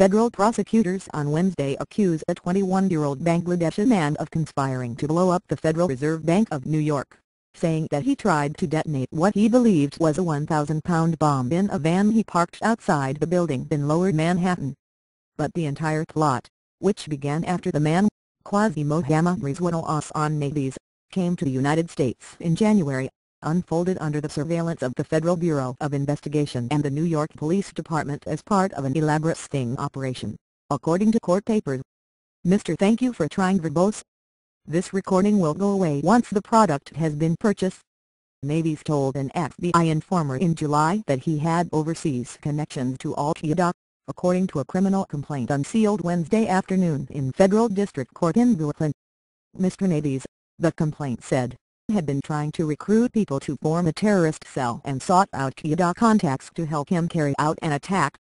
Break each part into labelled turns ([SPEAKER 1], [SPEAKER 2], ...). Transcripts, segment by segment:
[SPEAKER 1] Federal prosecutors on Wednesday accused a 21-year-old Bangladeshi man of conspiring to blow up the Federal Reserve Bank of New York, saying that he tried to detonate what he believed was a 1,000-pound bomb in a van he parked outside the building in Lower Manhattan. But the entire plot, which began after the man, Qazi Mohammad Rizwanul Ahsan Nafeez, came to the United States in January, unfolded under the surveillance of the Federal Bureau of Investigation and the New York Police Department as part of an elaborate sting operation, according to court papers. Mr. Thank you for trying verbose. This recording will go away once the product has been purchased. Nafeez told an FBI informer in July that he had overseas connections to Al-Qaeda, according to a criminal complaint unsealed Wednesday afternoon in Federal District Court in Brooklyn. Mr. Nafeez, the complaint said, had been trying to recruit people to form a terrorist cell and sought out Qaeda contacts to help him carry out an attack.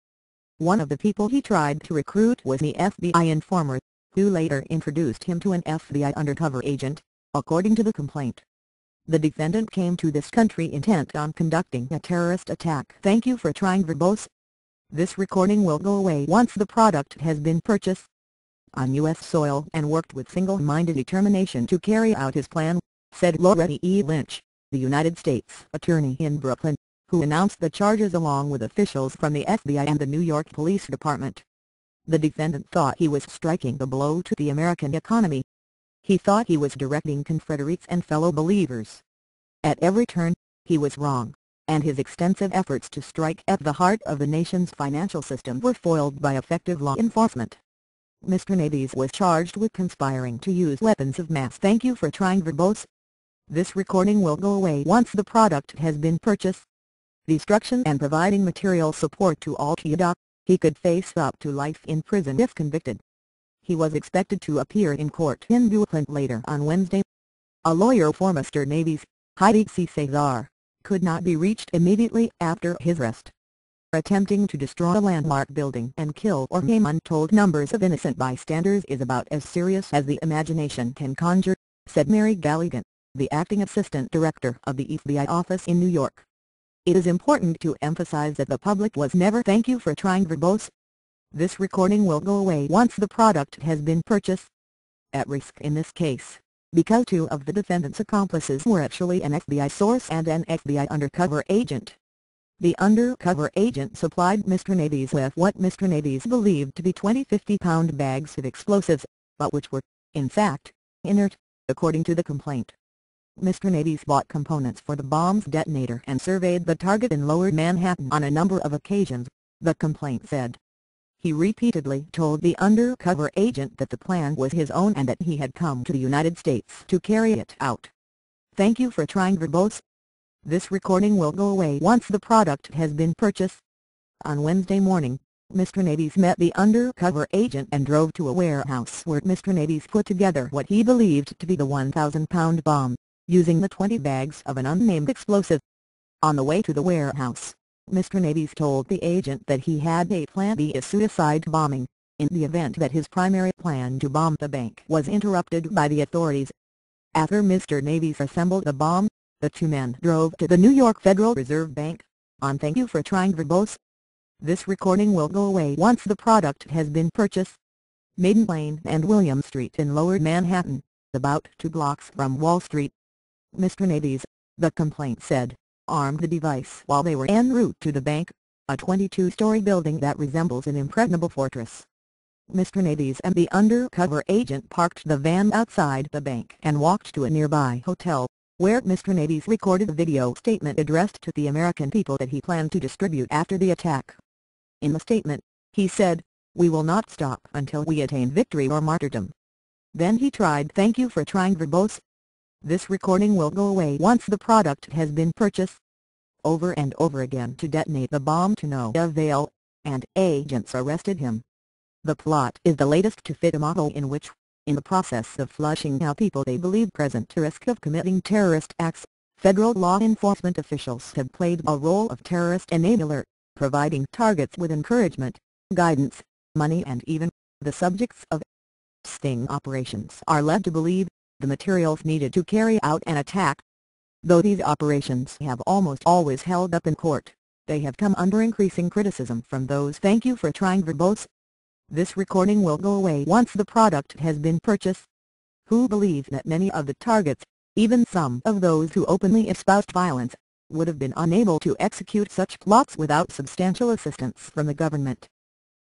[SPEAKER 1] One of the people he tried to recruit was the FBI informer, who later introduced him to an FBI undercover agent, according to the complaint. The defendant came to this country intent on conducting a terrorist attack. Thank you for trying verbose. This recording will go away once the product has been purchased on U.S. soil and worked with single-minded determination to carry out his plan, said Loretta E. Lynch, the United States Attorney in Brooklyn, who announced the charges along with officials from the FBI and the New York Police Department. The defendant thought he was striking a blow to the American economy. He thought he was directing Confederates and fellow believers. At every turn, he was wrong, and his extensive efforts to strike at the heart of the nation's financial system were foiled by effective law enforcement. Mr. Nafeez was charged with conspiring to use weapons of mass. Thank you for trying verbose. This recording will go away once the product has been purchased. Destruction and providing material support to Al-Qaeda, he could face up to life in prison if convicted. He was expected to appear in court in Brooklyn later on Wednesday. A lawyer for Mr. Nafeez, Heidi C. Cesar, could not be reached immediately after his arrest. Attempting to destroy a landmark building and kill or maim untold numbers of innocent bystanders is about as serious as the imagination can conjure, said Mary Galligan, the acting assistant director of the FBI office in New York. It is important to emphasize that the public was never thank you for trying verbose. This recording will go away once the product has been purchased. At risk in this case, because two of the defendant's accomplices were actually an FBI source and an FBI undercover agent. The undercover agent supplied Mr. Nafeez with what Mr. Nafeez believed to be 20 50-pound bags of explosives, but which were, in fact, inert, according to the complaint. Mr. Nafeez bought components for the bomb's detonator and surveyed the target in Lower Manhattan on a number of occasions, the complaint said. He repeatedly told the undercover agent that the plan was his own and that he had come to the United States to carry it out. Thank you for trying verbose. This recording will go away once the product has been purchased. On Wednesday morning, Mr. Nafeez met the undercover agent and drove to a warehouse where Mr. Nafeez put together what he believed to be the 1,000-pound bomb, using the 20 bags of an unnamed explosive. On the way to the warehouse, Mr. Nafeez told the agent that he had a plan B, a suicide bombing, in the event that his primary plan to bomb the bank was interrupted by the authorities. After Mr. Nafeez assembled the bomb, the two men drove to the New York Federal Reserve Bank, on thank you for trying verbose. This recording will go away once the product has been purchased. Maiden Lane and William Street in Lower Manhattan, about 2 blocks from Wall Street. Mr. Nafeez, the complaint said, armed the device while they were en route to the bank, a 22-story building that resembles an impregnable fortress. Mr. Nafeez and the undercover agent parked the van outside the bank and walked to a nearby hotel, where Mr. Nafeez recorded a video statement addressed to the American people that he planned to distribute after the attack. In the statement, he said, "We will not stop until we attain victory or martyrdom." Then he tried thank you for trying verbose. This recording will go away once the product has been purchased. Over and over again to detonate the bomb to no avail, and agents arrested him. The plot is the latest to fit a model in which, in the process of flushing out people they believe present to risk of committing terrorist acts, federal law enforcement officials have played a role of terrorist enabler, providing targets with encouragement, guidance, money and even, the subjects of sting operations are led to believe, the materials needed to carry out an attack. Though these operations have almost always held up in court, they have come under increasing criticism from those thank you for trying verbose. This recording will go away once the product has been purchased. Who believe that many of the targets, even some of those who openly espoused violence, would have been unable to execute such plots without substantial assistance from the government.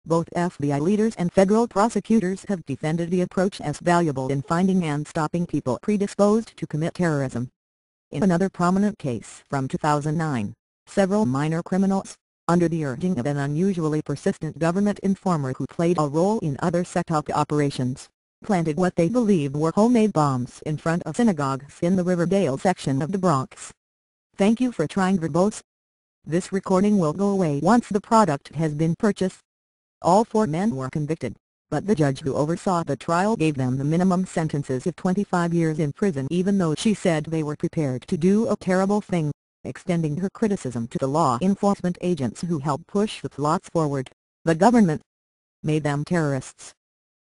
[SPEAKER 1] Both FBI leaders and federal prosecutors have defended the approach as valuable in finding and stopping people predisposed to commit terrorism. In another prominent case from 2009, several minor criminals, under the urging of an unusually persistent government informer who played a role in other set-up operations, planted what they believed were homemade bombs in front of synagogues in the Riverdale section of the Bronx. Thank you for trying Verbose. This recording will go away once the product has been purchased. All 4 men were convicted, but the judge who oversaw the trial gave them the minimum sentences of 25 years in prison even though she said they were prepared to do a terrible thing, extending her criticism to the law enforcement agents who helped push the plots forward. The government made them terrorists.